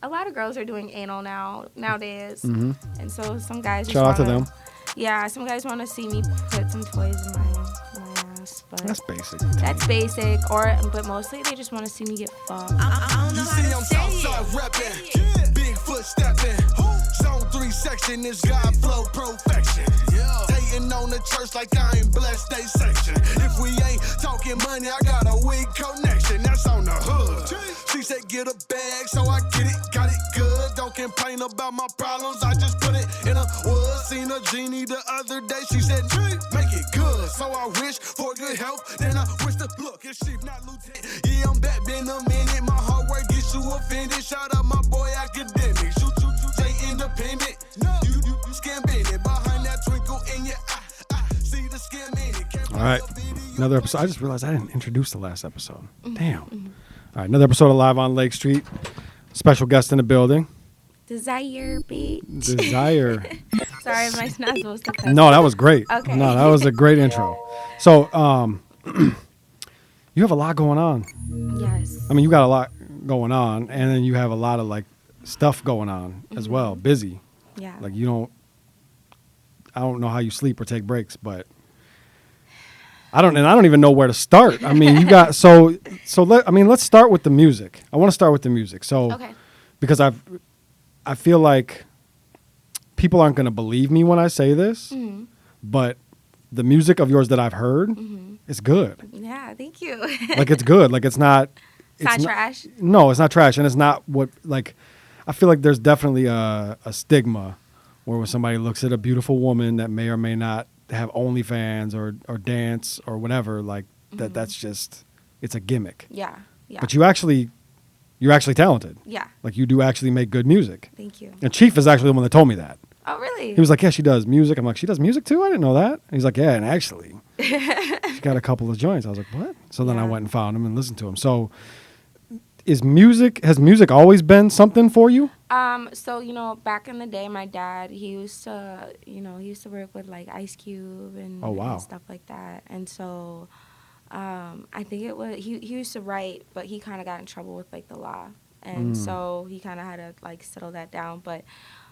a lot of girls are doing anal nowadays. Mm-hmm. And so some guys Shout out to them. Yeah, some guys want to see me put some toys in my ass, but That's basic. That's basic, but mostly they just want to see me get fucked. You see, I'm Southside reppin', Bigfoot steppin'. Zone 3 section is God flow perfection. Hating on the church like I ain't blessed, they section. If we ain't talking money, I got a weak connection. That's on the hood. She said get a bag, so I get it, got it good. Don't complain about my problems, I just put it in a wood. Seen a genie the other day, she said make it good. So I wish for good health, then I wish to look. It's chief, not lieutenant. Yeah, I'm back, been a minute. My hard work gets you offended. Shout out my boy academics. You, stay independent. You scamming it behind that twinkle in your eye. See the scam in it. All right, another episode. I just realized I didn't introduce the last episode. Damn. All right, another episode of Live on Lake Street. Special guest in the building. Desire, bitch. Desire. Sorry, am I not supposed to cuss? No, that was great. Okay. No, that was a great intro. So, you have a lot going on. Yes. I mean, you got a lot going on, and then you have a lot of like stuff going on as well. Busy. Yeah. Like I don't know how you sleep or take breaks, but I don't even know where to start. I mean, you got let's start with the music. I want to start with the music. So, okay. Because I feel like people aren't going to believe me when I say this, but the music of yours that I've heard is good. Yeah, thank you. Like it's good. Like it's not trash. No, it's not trash, and it's not what like. I feel like there's definitely a stigma where when somebody looks at a beautiful woman that may or may not have OnlyFans or dance or whatever, like that's just it's a gimmick. Yeah, yeah. But you're actually talented. Yeah. Like you do actually make good music. Thank you. And Chief is actually the one that told me that. Oh, really? He was like, yeah, she does music. I'm like, she does music too? I didn't know that. And he's like, yeah, and actually, she got a couple of joints. I was like, what? So then I went and found him and listened to him. So has music always been something for you? So, back in the day, my dad, he used to work with like Ice Cube and, and stuff like that. And so I think it was, he used to write, but he kind of got in trouble with like the law. And so he kind of had to like settle that down. But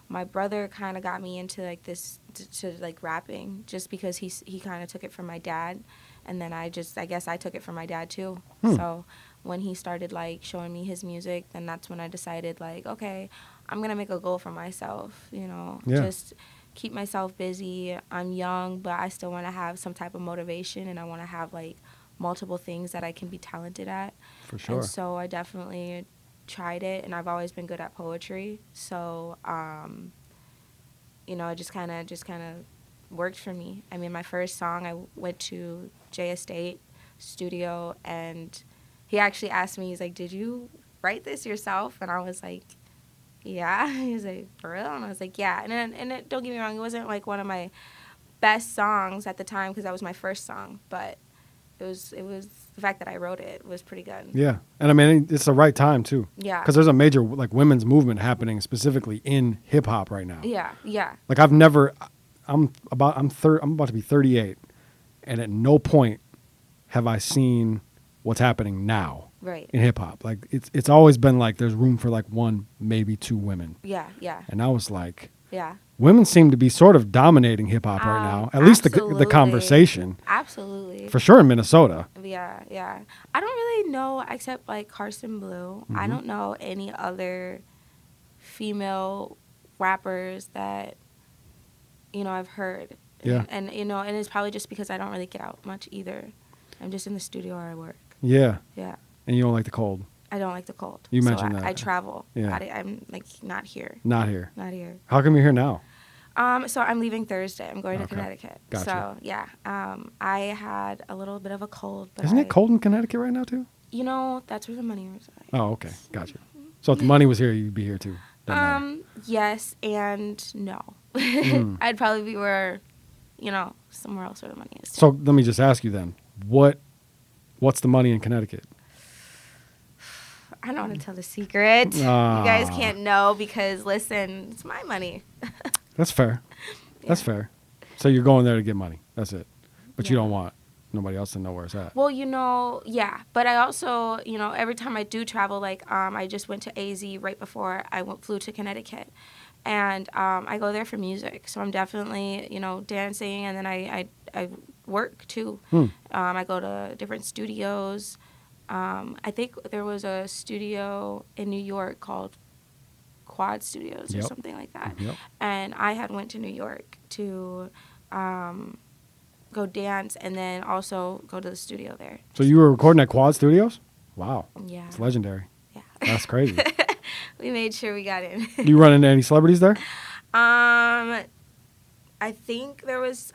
my brother kind of got me into like this, to like rapping, just because he kind of took it from my dad. And then I guess I took it from my dad too. So when he started like showing me his music, then that's when I decided like, okay, I'm going to make a goal for myself, just keep myself busy. I'm young, but I still want to have some type of motivation, and I want to have like multiple things that I can be talented at. For sure. And so I definitely tried it, and I've always been good at poetry. So, it just kind of worked for me. I mean, my first song, I went to Jay Estate studio, and he actually asked me, he's like, did you write this yourself? And I was like, yeah. He was like, for real? And I was like, yeah. Don't get me wrong, it wasn't like one of my best songs at the time because that was my first song, but it was the fact that I wrote it was pretty good. Yeah. And I mean, it's the right time too. Yeah. Because there's a major like women's movement happening specifically in hip hop right now. Yeah. Yeah. Like I'm about to be 38, and at no point have I seen what's happening now in hip hop. Like it's always been like there's room for like one, maybe two women. Yeah, yeah. And I was like, yeah. Women seem to be sort of dominating hip hop right now. At least the conversation. Absolutely. For sure in Minnesota. Yeah, yeah. I don't really know except like Carson Blue. I don't know any other female rappers that I've heard. Yeah. And and it's probably just because I don't really get out much either. I'm just in the studio or I work. Yeah. Yeah. And you don't like the cold. I don't like the cold. You mentioned that. I travel. Yeah. I'm like not here. Not here. Not here. How come you're here now? So I'm leaving Thursday. I'm going to Connecticut. Gotcha. So yeah. I had a little bit of a cold. But Isn't it cold in Connecticut right now too? That's where the money resides. Oh, okay. Gotcha. So if the money was here, you'd be here too. Yes and no. I'd probably be where, somewhere else where the money is. Too. So let me just ask you then, what's the money in Connecticut? I don't want to tell the secret. You guys can't know because, listen, it's my money. That's fair. Yeah. That's fair. So you're going there to get money. That's it. But you don't want. nobody else to know where it's at. Well, yeah. But I also, every time I do travel, like I just went to AZ right before I flew to Connecticut. And I go there for music. So I'm definitely, dancing. And then I work, too. I go to different studios. I think there was a studio in New York called Quad Studios or something like that. Yep. And I had went to New York to go dance and then also go to the studio there. So you were recording at Quad Studios? Wow. Yeah. It's legendary. Yeah. That's crazy. We made sure we got in. Do you run into any celebrities there? I think there was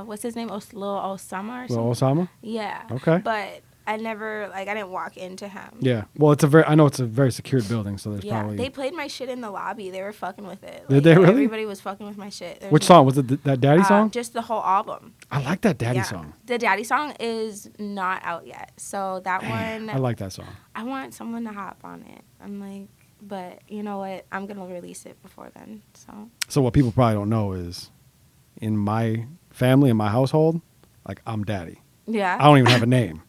what's his name? Lil Osama or something? Lil Osama? Yeah. Okay. But I never, I didn't walk into him. Yeah. Well, I know it's a very secured building, so there's probably... They played my shit in the lobby. They were fucking with it. Did they really? Everybody was fucking with my shit. Which song? Was it that Daddy song? Just the whole album. I like that Daddy song. The Daddy song is not out yet. So that one... I like that song. I want someone to hop on it. I'm like, but you know what? I'm going to release it before then. So what people probably don't know is in my family, in my household, like I'm Daddy. Yeah. I don't even have a name.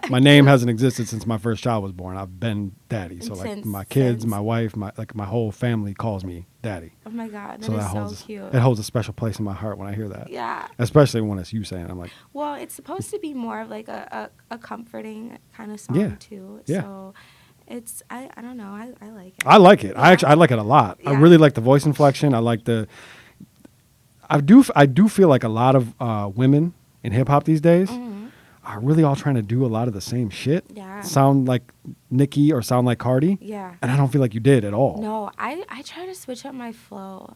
My name hasn't existed since my first child was born. I've been Daddy. So like my kids, my wife, my whole family calls me Daddy. Oh my God, that is holds, so cute. It holds a special place in my heart when I hear that. Yeah. Especially when it's you saying it. I'm like... Well, it's supposed to be more of like a comforting kind of song too. Yeah. So it's, I don't know, I like it. I like it. Yeah. I like it a lot. Yeah. I really like the voice inflection. I like I do feel like a lot of women in hip hop these days are really all trying to do a lot of the same shit. Yeah. Sound like Nicki or sound like Cardi. Yeah. And I don't feel like you did at all. No, I try to switch up my flow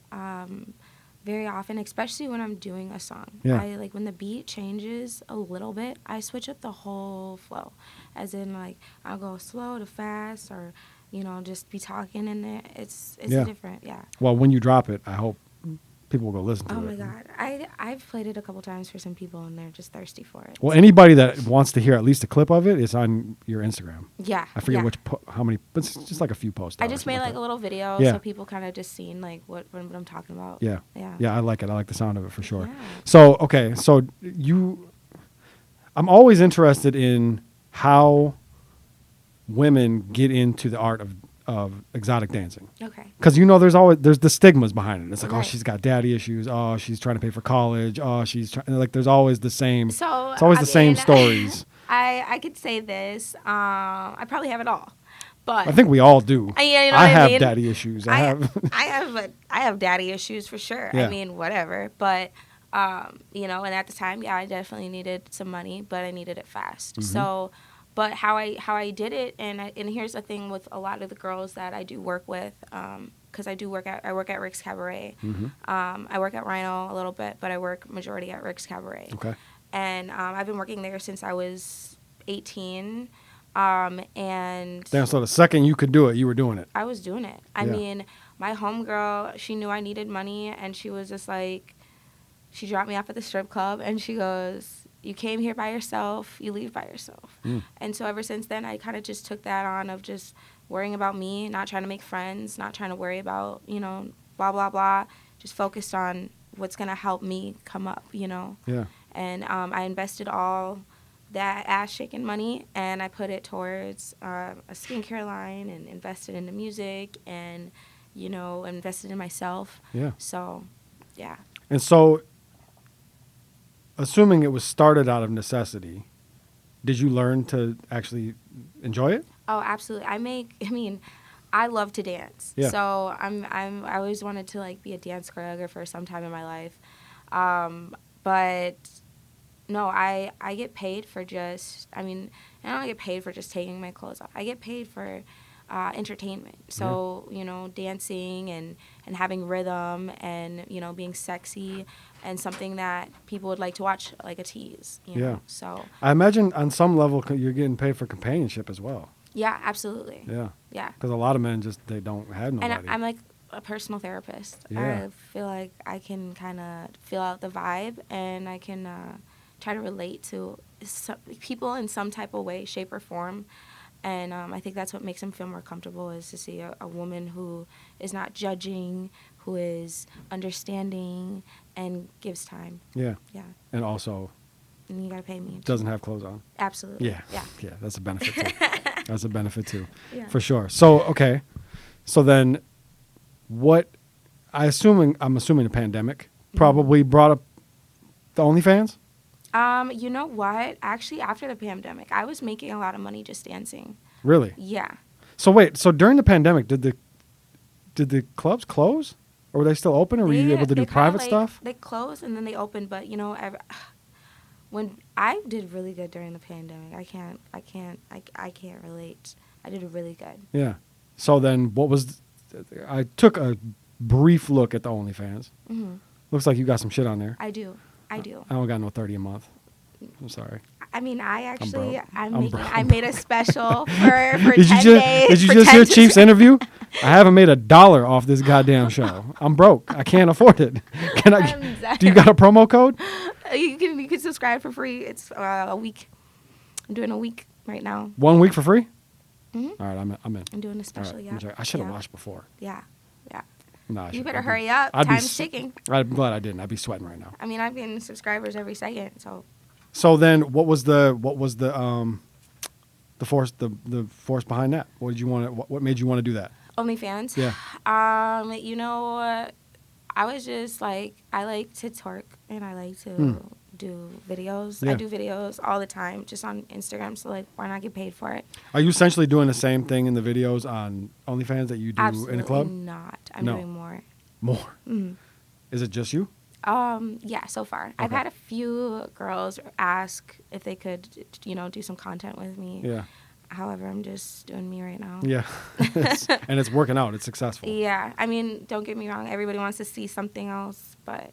very often, especially when I'm doing a song. Yeah. I like when the beat changes a little bit, I switch up the whole flow. As in like I'll go slow to fast or, just be talking in it. It's different, yeah. Well, when you drop it, I hope people will go listen to it. Oh my God. I've played it a couple times for some people and they're just thirsty for it. Well, anybody that wants to hear at least a clip of it is on your Instagram. Yeah. I forget how many, but it's just like a few posts. I just made like a little video so people kind of just seen like what I'm talking about. Yeah. Yeah. Yeah, I like it. I like the sound of it for sure. Yeah. So, okay. So I'm always interested in how women get into the art of exotic dancing. Okay. Because there's the stigmas behind it. It's like, oh, she's got daddy issues. Oh, she's trying to pay for college. Oh, she's trying, like, there's always the same. So it's always the same stories. I could say this. I probably have it all, but I think we all do. Yeah, I have mean? daddy issues. I have daddy issues for sure. Yeah. I mean, whatever. But and at the time, I definitely needed some money, but I needed it fast. Mm-hmm. So. But how I did it, and here's the thing with a lot of the girls that I do work with, because I work at Rick's Cabaret. Mm-hmm. I work at Rhino a little bit, but I work majority at Rick's Cabaret. Okay. And I've been working there since I was 18. And damn, so the second you could do it, you were doing it. I was doing it. I mean, my homegirl, she knew I needed money, and she was just like, she dropped me off at the strip club, and she goes, you came here by yourself, you leave by yourself. And so ever since then, I kind of just took that on of just worrying about me, not trying to make friends, not trying to worry about, blah, blah, blah. Just focused on what's going to help me come up, Yeah. And I invested all that ass-shaking money, and I put it towards a skincare line and invested into music and, invested in myself. Yeah. So, yeah. And so, assuming it was started out of necessity, did you learn to actually enjoy it? Oh, absolutely. I love to dance. Yeah. So I always wanted to like be a dance choreographer sometime in my life. But no, I get paid for I don't get paid for just taking my clothes off. I get paid for entertainment. So, dancing and having rhythm and, being sexy and something that people would like to watch, like a tease, know. So I imagine on some level you're getting paid for companionship as well. yeah, absolutely. Yeah. Yeah. Because a lot of men they don't have nobody. And I'm like a personal therapist. Yeah. I feel like I can kind of feel out the vibe and I can try to relate to people in some type of way, shape, or form. And I think that's what makes him feel more comfortable, is to see a woman who is not judging, who is understanding, and gives time. Yeah. Yeah. And also And you got to pay me. doesn't have clothes on. Absolutely. Yeah. Yeah. Yeah, that's a benefit too. That's a benefit too. Yeah. For sure. So, okay. So then I'm assuming the pandemic probably brought up the OnlyFans? You know what? Actually, after the pandemic, I was making a lot of money just dancing. Really? Yeah. So wait, so during the pandemic, did the clubs close? Or were they still open, or were you able to do private stuff? They closed and then they opened, but when I did really good during the pandemic, I can't relate. I did really good. Yeah. So then I took a brief look at the OnlyFans. Mm-hmm. Looks like you got some shit on there. I do. I don't got no 30 a month. I'm sorry. I mean, I broke. made a special for Did 10 you days. Did you just hear Chief's interview? I haven't made $1 off this goddamn show. I'm broke. I can't afford it. Do you got a promo code? You can subscribe for free. It's a week. I'm doing a week right now. 1 week for free? Mm-hmm. All right, I'm in. I'm doing a special. Right, Yeah. I should have watched before. Yeah. Nah, You better hurry up. Time's ticking. I'm glad I didn't. I'd be sweating right now. I mean, I'm getting subscribers every second, so. So then, what was the force behind that? What did you want? What made you want to do that? OnlyFans. Yeah. You know, I was just like, I like to twerk and I like to do videos. Yeah. I do videos all the time, just on Instagram. So like, why not get paid for it? Are you essentially doing the same thing in the videos on OnlyFans that you do Absolutely in a club? not. I'm No. doing more. More. Mm-hmm. Is it just you? Yeah, so far. Okay. I've had a few girls ask if they could, do some content with me. Yeah. However, I'm just doing me right now. Yeah. And it's working out. It's successful. Yeah. I mean, don't get me wrong. Everybody wants to see something else, but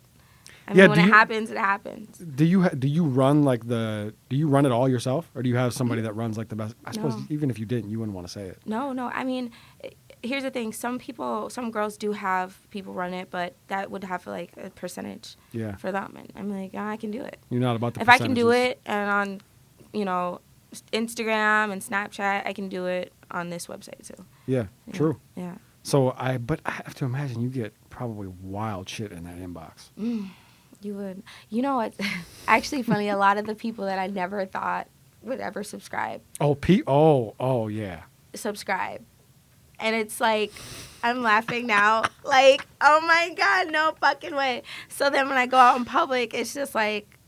when it happens, it happens. Do you run do you run it all yourself, or do you have somebody that runs like the best? I suppose even if you didn't, you wouldn't want to say it. No. I mean, here's the thing. Some girls do have people run it, but that would have like a percentage for them. And I'm like, I can do it. You're not about the If I can do it and on, Instagram and Snapchat, I can do it on this website too. Yeah, true. Yeah. So but I have to imagine you get probably wild shit in that inbox. You would. You know what? Actually, funny. A lot of the people that I never thought would ever subscribe. Oh, yeah. Subscribe. And it's like, I'm laughing now. Like, oh my God, no fucking way. So then when I go out in public, it's just like,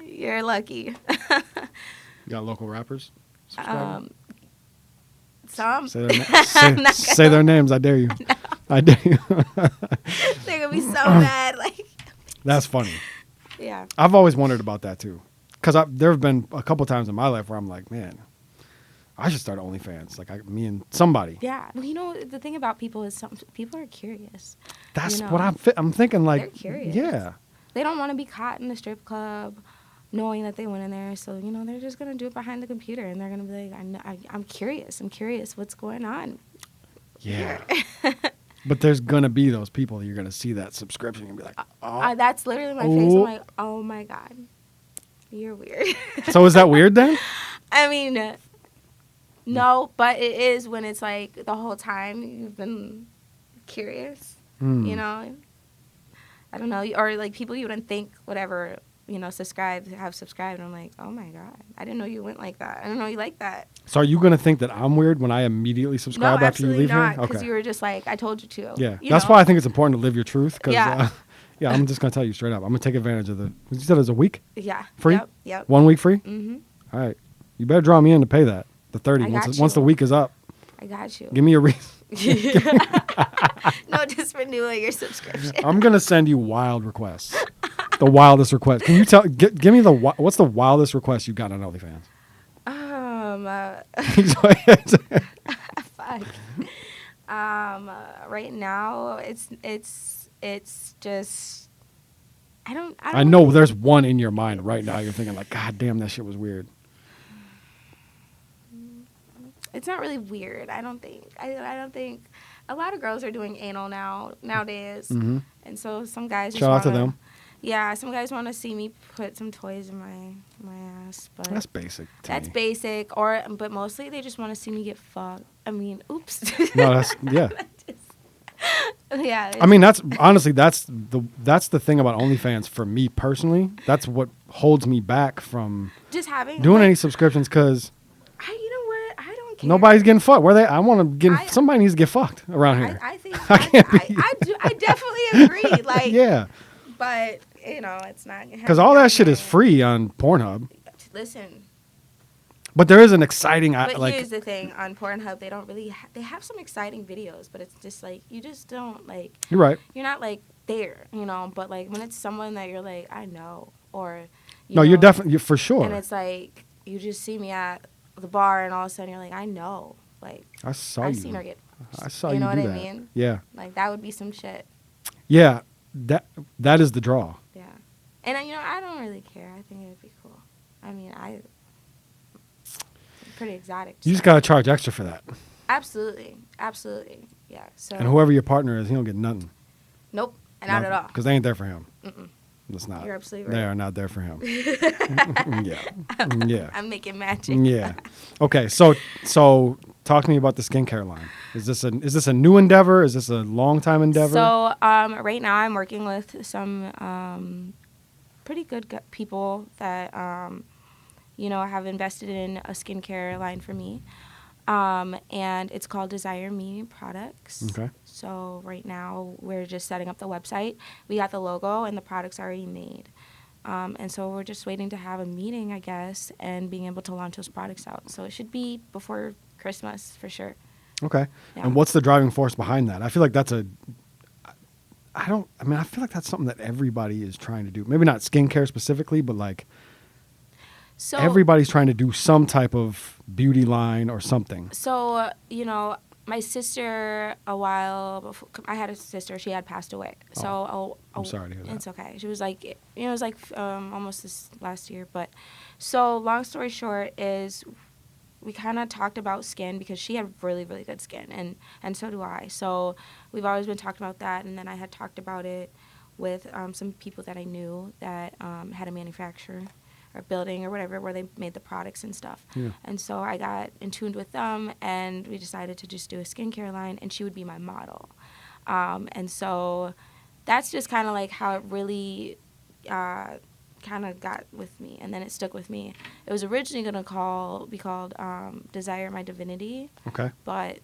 you're lucky. You got local rappers subscribing? Some. Say their names. I dare you. No. I dare you. They're going to be so mad. Like. That's funny. Yeah. I've always wondered about that too. Because there have been a couple times in my life where I'm like, man, I should start OnlyFans. Like me and somebody. Yeah. Well, the thing about people is people are curious. That's what I'm thinking. Like, they're curious. Yeah. They don't want to be caught in the strip club knowing that they went in there. So, they're just going to do it behind the computer. And they're going to be like, I'm curious. I'm curious what's going on. Yeah. But there's going to be those people that you're going to see that subscription and be like, oh. That's literally my face. I'm like, oh, my God. You're weird. So is that weird then? I mean, no, but it is when it's like the whole time you've been curious, I don't know. Or like people you wouldn't think would ever, have subscribed. And I'm like, oh my God, I didn't know you went like that. I didn't know you like that. So are you going to think that I'm weird when I immediately subscribe after you leave here? No, absolutely not, here? because you were just like, I told you to. Yeah, that's why I think it's important to live your truth. Cause, yeah. I'm just going to tell you straight up. I'm going to take advantage of you said it was a week? Yeah. Free? Yep. 1 week free? Mm-hmm. All right. You better draw me in to pay that. The 30 once the week is up. I got you. Give me a reason. No, just renewing your subscription. I'm going to send you wild requests. The wildest request. Can you give me what's the wildest request you got on OnlyFans? Fuck. Right now it's just I don't I know there's one in your mind right now. You're thinking like, God damn, that shit was weird. It's not really weird. I don't think. I don't think a lot of girls are doing anal nowadays, and so some guys shout out to them. Yeah, some guys want to see me put some toys in my ass, but that's basic. That's basic. But mostly they just want to see me get fucked. I mean, oops. No, that's yeah. Yeah. I mean, that's honestly that's the thing about OnlyFans for me personally. That's what holds me back from just having doing any subscriptions because you know what? I don't care. nobody's getting fucked. I want to get somebody needs to get fucked around here. I think I definitely agree. Like yeah. But it's not because all that shit is free on Pornhub. Listen. But there is an exciting But here's the thing on Pornhub, they don't really they have some exciting videos, but it's just like you just don't like. You're right. You're not like there, But like when it's someone that you're like, I know, or you're definitely for sure. And it's like you just see me at the bar, and all of a sudden you're like, I know, like I've seen her get. I saw you know do what that. I mean? Yeah. Like that would be some shit. Yeah, that is the draw. Yeah, and I don't really care. I think it would be cool. I mean, pretty exotic. You just gotta charge extra for that. Absolutely, yeah. So. And whoever your partner is, he don't get nothing. Nope, not at all. Because they ain't there for him. Mm-mm. It's not. You're absolutely right. They are not there for him. Yeah. I'm making magic. Yeah. Okay, so talk to me about the skincare line. Is this a new endeavor? Is this a long time endeavor? So right now I'm working with some pretty good people that have invested in a skincare line for me. And it's called Desire Me Products. Okay. So right now we're just setting up the website. We got the logo and the product's already made. And so we're just waiting to have a meeting, I guess, and being able to launch those products out. So it should be before Christmas for sure. Okay. Yeah. And what's the driving force behind that? I feel like that's I feel like that's something that everybody is trying to do. Maybe not skincare specifically, but like so everybody's trying to do some type of beauty line or something. So, my sister, a while before, I had a sister, she had passed away. So, I'm sorry to hear that. It's okay. She was like, it was like almost this last year. But so, long story short is we kind of talked about skin because she had really, really good skin, and so do I. So, we've always been talking about that. And then I had talked about it with some people that I knew that had a manufacturer or building or whatever where they made the products and stuff. Yeah. And so I got in tune with them, and we decided to just do a skincare line, and she would be my model. And so that's just kind of like how it really kind of got with me, and then it stuck with me. It was originally going to be called Desire My Divinity. Okay. But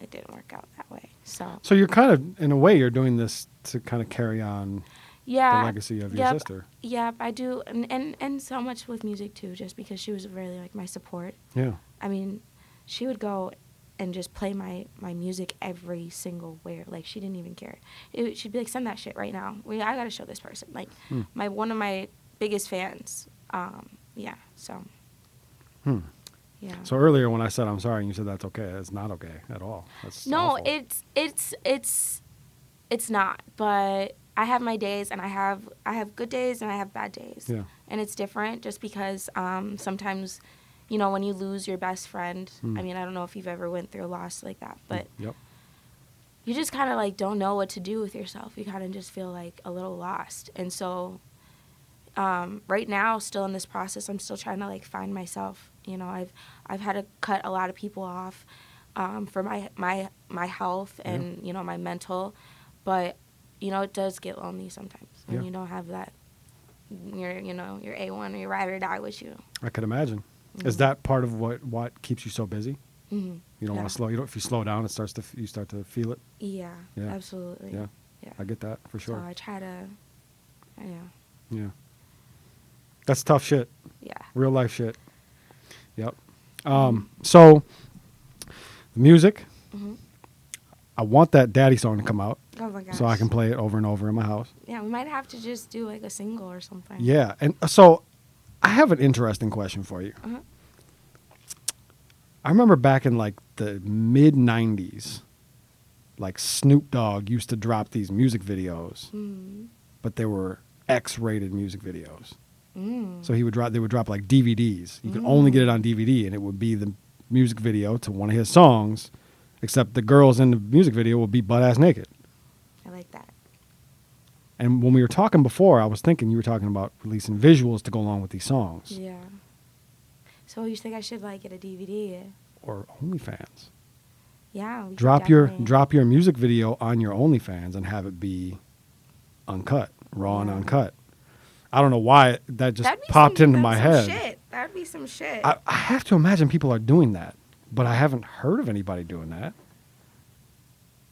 it didn't work out that way. So you're kind of, in a way, you're doing this to kind of carry on the legacy of your sister. Yeah, I do. And so much with music, too, just because she was really, like, my support. Yeah. I mean, she would go and just play my music every single where. Like, she didn't even care. She'd be like, send that shit right now. I got to show this person. Like, one of my biggest fans. Yeah, so. Yeah. So earlier when I said I'm sorry and you said that's okay, it's not okay at all. That's no, awful. it's not. But I have my days, and I have good days and I have bad days. Yeah. And it's different just because sometimes, when you lose your best friend, I mean, I don't know if you've ever went through a loss like that, but Yep. you just kind of like don't know what to do with yourself. You kind of just feel like a little lost. And so right now, still in this process, I'm still trying to like find myself. I've had to cut a lot of people off for my health and my mental, but it does get lonely sometimes when you don't have that your A1 or your ride or die with you. I could imagine. Mm-hmm. Is that part of what keeps you so busy? Mm-hmm. You don't want to slow. If you slow down, you start to feel it. Yeah. Absolutely. Yeah. I get that for sure. So I try to. Yeah. That's tough shit. Yeah. Real life shit. Yep. So, the music. Mm-hmm. I want that Daddy song to come out. Oh my gosh. So I can play it over and over in my house. Yeah, we might have to just do like a single or something. Yeah, and so I have an interesting question for you. Uh-huh. I remember back in like the mid '90s, like Snoop Dogg used to drop these music videos, but they were X-rated music videos. So they would drop like DVDs. You could only get it on DVD, and it would be the music video to one of his songs, except the girls in the music video would be butt-ass naked. I like that. And when we were talking before, I was thinking you were talking about releasing visuals to go along with these songs. Yeah. So you think I should like get a DVD? Or OnlyFans. Yeah. We Drop could your definitely- music video on your OnlyFans and have it be uncut, raw and Yeah. uncut. I don't know why that just That'd be popped some- into my that's some head. Shit. That'd be some shit. I have to imagine people are doing that, but I haven't heard of anybody doing that.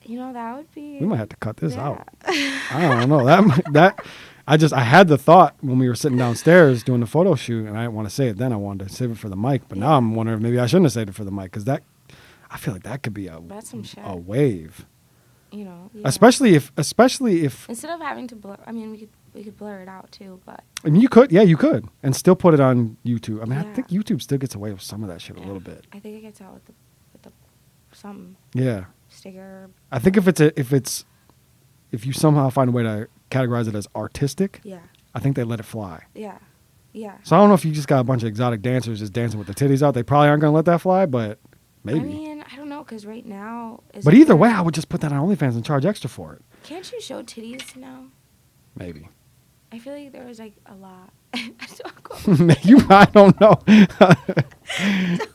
You know, that would be. We might have to cut this yeah. out. I don't know. I had the thought when we were sitting downstairs doing the photo shoot, and I didn't want to say it then. I wanted to save it for the mic, but now I'm wondering if maybe I shouldn't have saved it for the mic because I feel like that could be That's some shit. a wave. You know. Yeah. Especially if Instead of having to blur, I mean, we could blur it out too, but. I mean, you could, and still put it on YouTube. I mean, I Yeah. think YouTube still gets away with some of that shit a little bit. I think it gets out with the something Yeah, sticker. I think if you somehow find a way to categorize it as artistic, Yeah. I think they let it fly. Yeah. Yeah. So I don't know if you just got a bunch of exotic dancers just dancing with the titties out. They probably aren't going to let that fly, but maybe. I mean, I don't know, because right now. But either way, I would just put that on OnlyFans and charge extra for it. Can't you show titties now? Maybe. I feel like there was like a lot. I don't know.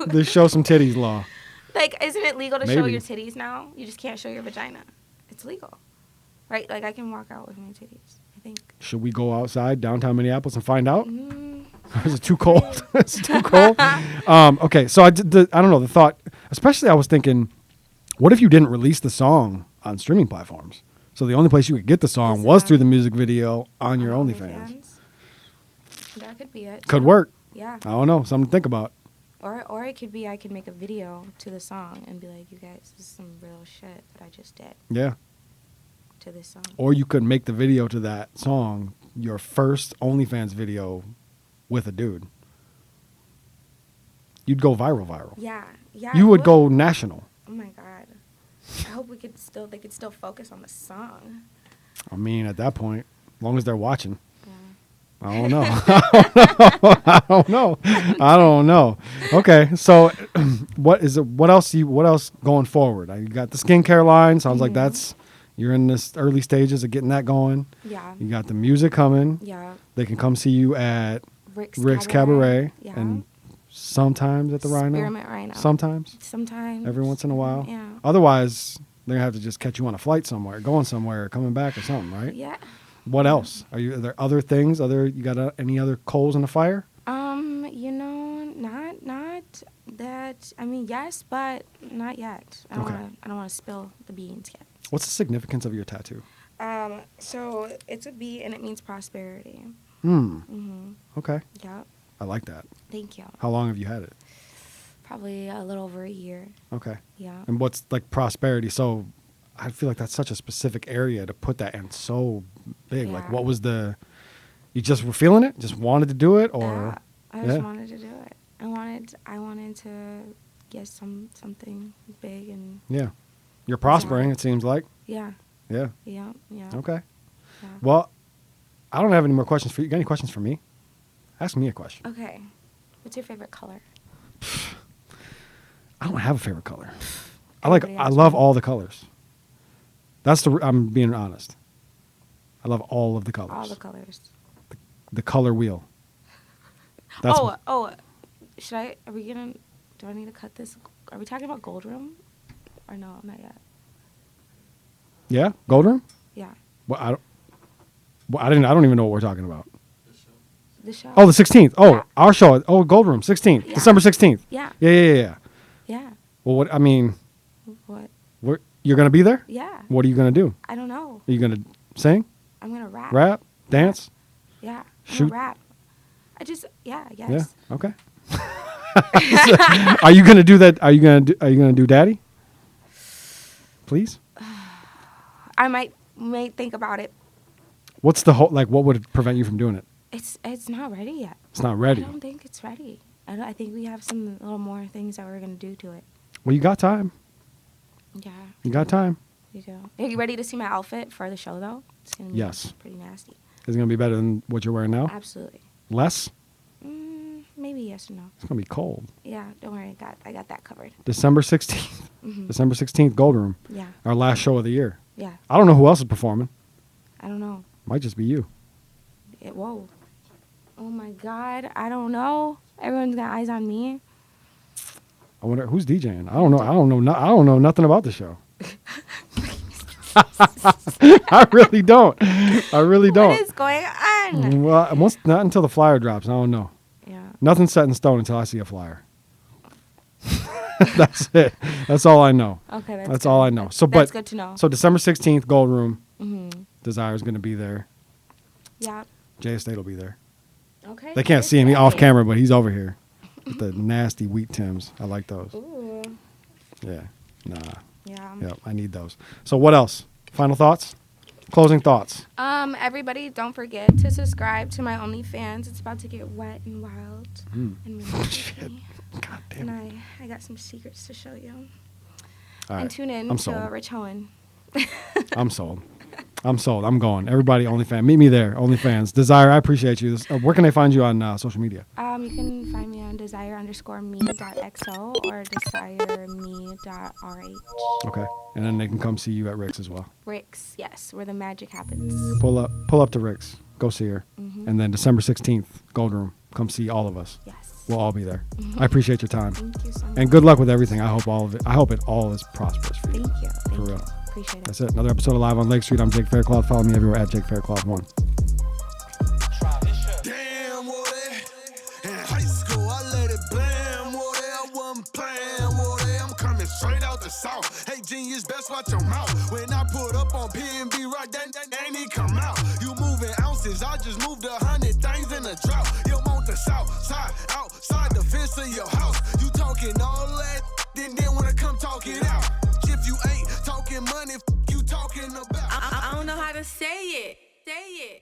The show some titties law. Like, isn't it legal to show Maybe. your titties now? You just can't show your vagina. It's legal. Right? Like, I can walk out with my titties, I think. Should we go outside downtown Minneapolis and find out? Mm, Or is it too cold? It's too cold. Okay, so I don't know, the thought, especially I was thinking, what if you didn't release the song on streaming platforms? So the only place you could get the song Is was that- through the music video on your OnlyFans. That could be it. Could too. work. Yeah. I don't know, something to think about. Or it could be I could make a video to the song and be like, you guys, this is some real shit that I just did Yeah. to this song. Or you could make the video to that song your first OnlyFans video with a dude. You'd go viral. Yeah. Yeah. You would what? go national. Oh my God. I hope they could still focus on the song. I mean, at that point, as long as they're watching. Yeah. I don't know. I don't know. Okay, so what else going forward? You got the skincare line. Sounds like you're in this early stages of getting that going. Yeah. You got the music coming. Yeah. They can come see you at Rick's Cabaret Yeah. and sometimes at the Rhino. Spearmint Rhino. Sometimes. Every Once in a while. Yeah. Otherwise, they're gonna have to just catch you on a flight somewhere, going somewhere, coming back or something, right? Yeah. What else? Are there other things? You got any other coals in the fire? Not that. I mean, yes, but not yet. I don't want to spill the beans yet. What's the significance of your tattoo? So it's a bee and it means prosperity. Okay. Yep. I like that. Thank you. How long have you had it? Probably a little over a year. Okay. Yeah. And what's like prosperity? So I feel like that's such a specific area to put that in so big. Like Yeah. what was you just were feeling it? Just wanted to do it or? Yeah, I just wanted to do it. I wanted to get something big and Yeah. You're prospering, it seems like. yeah. Yeah. Yeah. Yeah. Okay. Yeah. Well, I don't have any more questions for you. You got any questions for me? Ask me a question. Okay. What's your favorite color? I don't have a favorite color. I Everybody has love one. all the colors. I'm being honest. I love all of the colors. All the colors. The color wheel. That's should I? Are we gonna? Do I need to cut this? Are we talking about Gold Room? Or no, not yet. Yeah, Gold Room. Yeah. Well, I don't even know what we're talking about. The show. Oh, the 16th. Oh, Yeah. our show. Oh, Gold Room, 16th, Yeah. December 16th. Yeah. Yeah. Yeah. Well, what I mean, What? you're gonna be there. Yeah. What are you gonna do? I don't know. Are you gonna sing, I'm gonna rap. rap, dance? Yeah. I'm Shoot. gonna rap. I just. Yeah. Yes. Yeah. Okay. Are you gonna do that? Are you gonna do Daddy? Please. I might think about it. What's the whole like? What would prevent you from doing it? It's not ready yet. It's not ready. I don't think it's ready. I think we have some little more things that we're gonna do to it. Well, you got time. Yeah. You got time. You do. Are you ready to see my outfit for the show though? It's gonna be Yes. pretty nasty. Is it gonna be better than what you're wearing now? Absolutely. Less? Maybe yes or no. It's gonna be cold. Yeah. Don't worry. I got that covered. December 16th. December 16th, Gold Room. Yeah. Our last show of the year. Yeah. I don't know who else is performing. I don't know. Might just be you. Whoa. Oh my God. I don't know. Everyone's got eyes on me. I wonder who's DJing. I don't know. I don't know nothing about the show. I really don't. What is going on? Well, not until the flyer drops. I don't know. Yeah. Nothing's set in stone until I see a flyer. That's it. That's all I know. Okay, that's all I know. That's good to know. So December 16th, Gold Room. Mm-hmm. Desire's going to be there. Yeah. Jay Estate will be there. Okay. They can't see him off camera, but he's over here with the nasty wheat Tims. I like those. Ooh. Yeah. Nah. Yeah. Yep. I need those. So what else? Final thoughts? Closing thoughts? Everybody, don't forget to subscribe to my OnlyFans. It's about to get wet and wild and really Shit. God damn. And I got some secrets to show you. All right. And tune in I'm to sold. Rich Hohen. I'm sold. I'm going. Everybody, OnlyFans. Meet me there, OnlyFans. Desire, I appreciate you. Where can they find you on social media? You can find me on desire_me.xo or desireme.rh. Okay. And then they can come see you at Rick's as well. Rick's, yes, where the magic happens. Pull up to Rick's. Go see her. Mm-hmm. And then December 16th, Gold Room. Come see all of us. Yes. We'll all be there. I appreciate your time. Thank you so much. And good luck with everything. I hope it all is prosperous for you. Thank you. For real. Appreciate it. That's it. Another episode of Live on Lake Street. I'm Jake Faircloth. Follow me everywhere at Jake Faircloth1. Damn, what in high school, I let it blam, what I wasn't playing, what I'm coming straight out the south. Hey, genius, best watch your mouth. When I put up on PNB, right, that ain't he come out. You moving ounces, I just moved 100 things in a drought. You want the south side, outside the fence of your house. You talking all that, then wanna come talk it out. If you ain't talking money, you talking about. I don't know how to say it. Say it.